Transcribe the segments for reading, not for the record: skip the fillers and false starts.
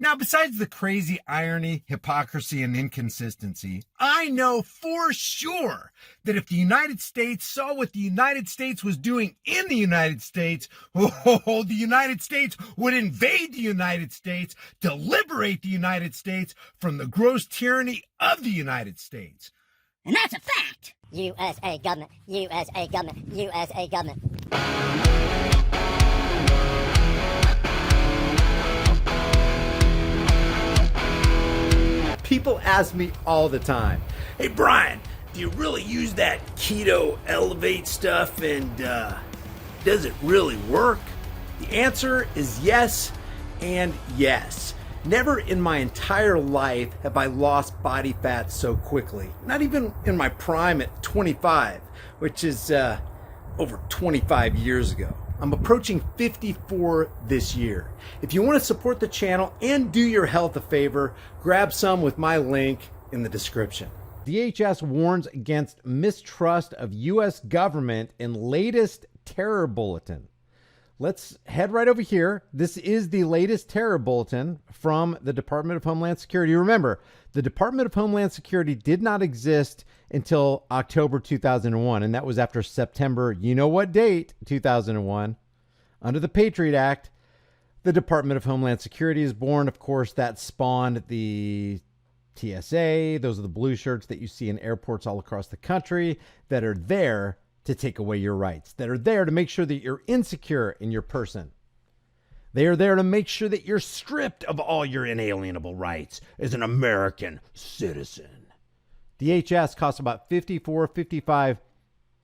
Now, besides the crazy irony, hypocrisy, and inconsistency, I know for sure that if the United States saw what the United States was doing in the United States, the United States would invade the United States to liberate the United States from the gross tyranny of the United States. And that's a fact. USA government, USA government, USA government. People ask me all the time, hey Brian, do you really use that keto elevate stuff and does it really work? The answer is yes and yes. Never in my entire life have I lost body fat so quickly. Not even in my prime at 25, which is over 25 years ago. I'm approaching 54 this year. If you want to support the channel and do your health a favor, grab some with my link in the description. DHS warns against mistrust of U.S. government in latest terror bulletin. Let's head right over here. This is the latest terror bulletin from the Department of Homeland Security. Remember, the Department of Homeland Security did not exist until October 2001, and that was after September, you know what date, 2001. Under the Patriot Act, the Department of Homeland Security is born. Of course, that spawned the TSA. Those are the blue shirts that you see in airports all across the country that are there to take away your rights, that are there to make sure that you're insecure in your person. They are there to make sure that you're stripped of all your inalienable rights as an American citizen. DHS costs about $55,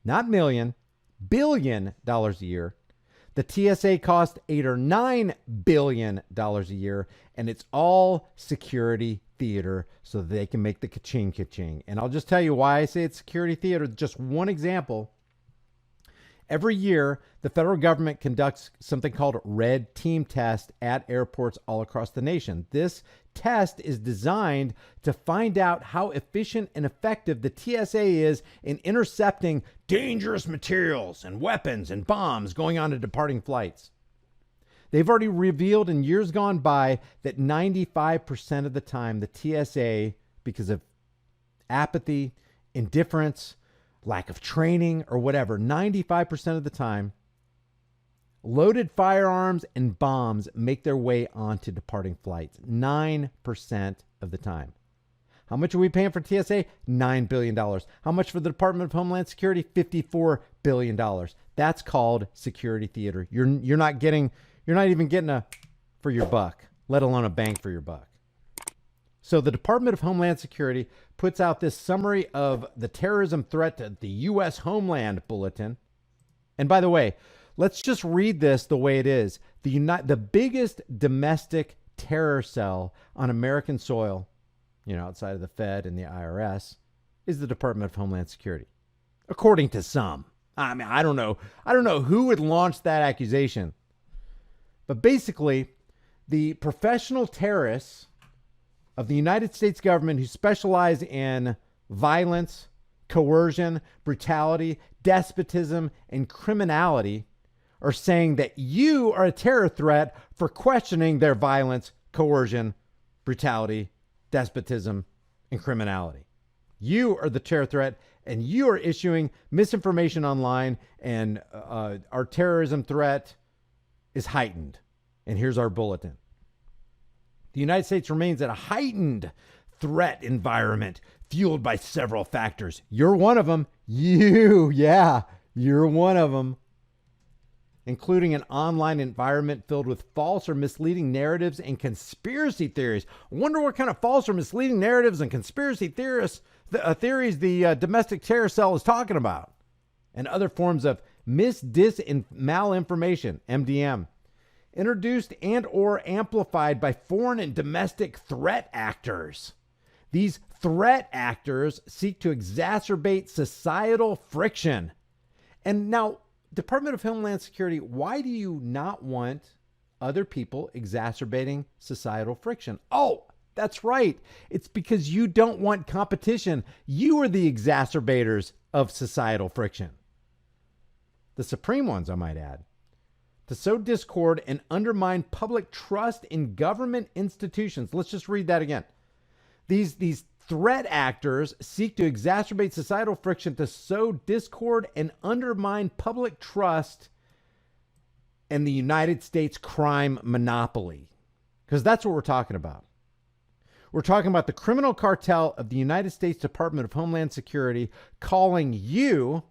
not million, billion dollars a year. The TSA costs $8 or $9 billion a year, and it's all security theater so that they can make the ka-ching ka-ching. And I'll just tell you why I say it's security theater. Just one example. Every year, the federal government conducts something called red team test at airports all across the nation. This test is designed to find out how efficient and effective the TSA is in intercepting dangerous materials and weapons and bombs going on to departing flights. They've already revealed in years gone by that 95% of the time, the TSA, because of apathy, indifference, lack of training, or whatever, 95% of the time, loaded firearms and bombs make their way onto departing flights. 9% of the time. How much are we paying for TSA? $9 billion. How much for the Department of Homeland Security? $54 billion. That's called security theater. You're not even getting a for your buck, let alone a bang for your buck. So the Department of Homeland Security puts out this summary of the terrorism threat to the U.S. Homeland Bulletin. And by the way, let's just read this the way it is. The biggest domestic terror cell on American soil, outside of the Fed and the IRS, is the Department of Homeland Security, according to some. I mean, I don't know who would launch that accusation. But basically, the professional terrorists of the United States government who specialize in violence, coercion, brutality, despotism, and criminality are saying that you are a terror threat for questioning their violence, coercion, brutality, despotism, and criminality. You are the terror threat, and you are issuing misinformation online, and our terrorism threat is heightened. And here's our bulletin. The United States remains at a heightened threat environment fueled by several factors. You're one of them. You're one of them. Including an online environment filled with false or misleading narratives and conspiracy theories. I wonder what kind of false or misleading narratives and conspiracy theories the domestic terror cell is talking about. And other forms of and malinformation, MDM. Introduced and or amplified by foreign and domestic threat actors. These threat actors seek to exacerbate societal friction. And now, Department of Homeland Security, why do you not want other people exacerbating societal friction? Oh, that's right. It's because you don't want competition. You are the exacerbators of societal friction. The supreme ones, I might add. to sow discord and undermine public trust in government institutions. Let's just read that again. These threat actors seek to exacerbate societal friction to sow discord and undermine public trust in the United States crime monopoly. Because that's what we're talking about. We're talking about the criminal cartel of the United States Department of Homeland Security calling you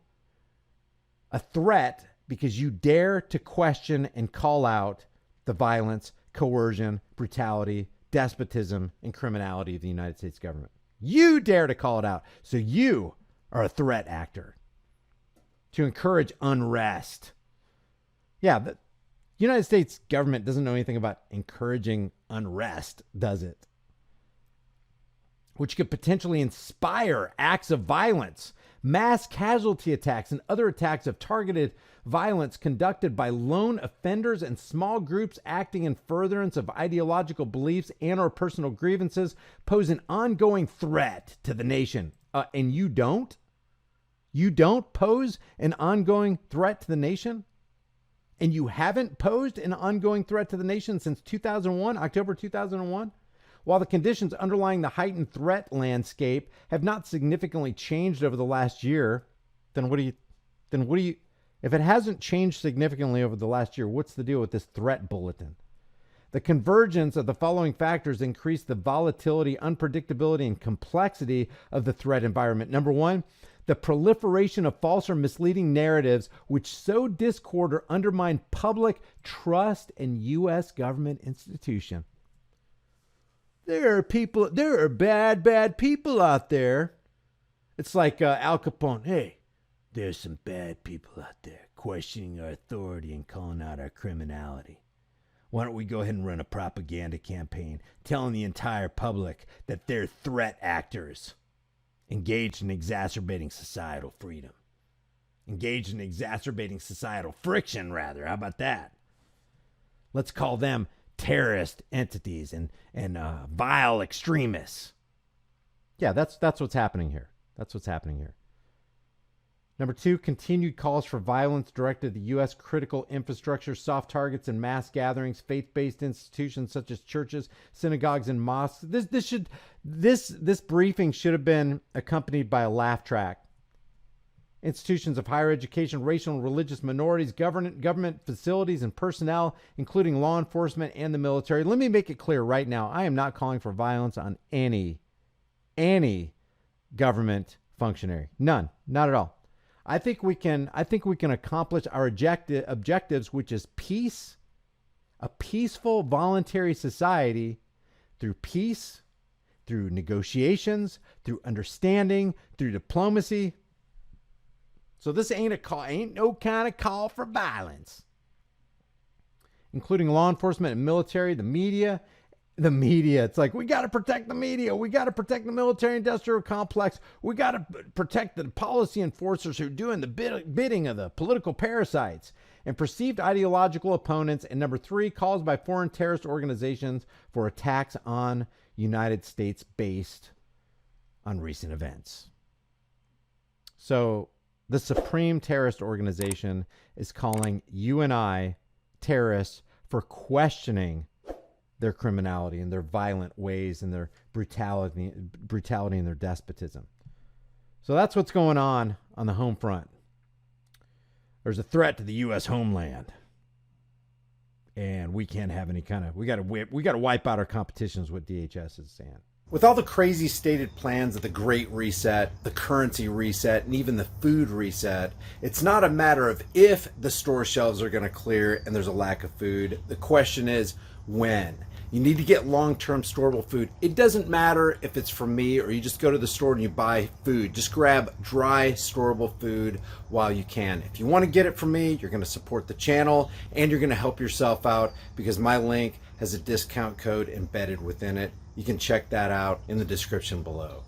a threat because you dare to question and call out the violence, coercion, brutality, despotism, and criminality of the United States government. You dare to call it out. So you are a threat actor to encourage unrest. Yeah, the United States government doesn't know anything about encouraging unrest, does it? Which could potentially inspire acts of violence, mass casualty attacks, and other attacks of targeted violence conducted by lone offenders and small groups acting in furtherance of ideological beliefs and or personal grievances, pose an ongoing threat to the nation. And you don't? You don't pose an ongoing threat to the nation? And you haven't posed an ongoing threat to the nation since 2001, October 2001? While the conditions underlying the heightened threat landscape have not significantly changed over the last year, then what do you, if it hasn't changed significantly over the last year, what's the deal with this threat bulletin? The convergence of the following factors increase the volatility, unpredictability, and complexity of the threat environment. Number one, the proliferation of false or misleading narratives which sow discord or undermine public trust in U.S. government institution. There are bad people out there. It's like Al Capone. Hey, there's some bad people out there questioning our authority and calling out our criminality. Why don't we go ahead and run a propaganda campaign telling the entire public that they're threat actors engaged in exacerbating societal freedom. Engaged in exacerbating societal friction, rather. How about that? Let's call them terrorist entities and vile extremists. Yeah, that's what's happening here. That's what's happening here. Number two, continued calls for violence directed at the U.S. critical infrastructure, soft targets, and mass gatherings, faith-based institutions such as churches, synagogues, and mosques. This briefing should have been accompanied by a laugh track. Institutions of higher education, racial and religious minorities, government facilities, and personnel, including law enforcement and the military. Let me make it clear right now, I am not calling for violence on any government functionary. None. Not at all. I think we can accomplish our objectives, which is peace, a peaceful, voluntary society through peace, through negotiations, through understanding, through diplomacy. So this ain't no kind of call for violence, including law enforcement and military, the media. It's like, we got to protect the media. We got to protect the military industrial complex. We got to protect the policy enforcers who are doing the bidding of the political parasites and perceived ideological opponents. And number three, calls by foreign terrorist organizations for attacks on United States based on recent events. So the Supreme Terrorist Organization is calling you and I terrorists for questioning their criminality and their violent ways and their brutality and their despotism. So that's what's going on the home front. There's a threat to the U.S. homeland, and we can't have any kind of. We got to wipe out our competitions. What DHS is saying. With all the crazy stated plans of the Great Reset, the currency reset, and even the food reset, it's not a matter of if the store shelves are going to clear and there's a lack of food. The question is when. You need to get long-term storable food. It doesn't matter if it's from me or you just go to the store and you buy food. Just grab dry, storable food while you can. If you want to get it from me, you're going to support the channel and you're going to help yourself out because my link has a discount code embedded within it. You can check that out in the description below.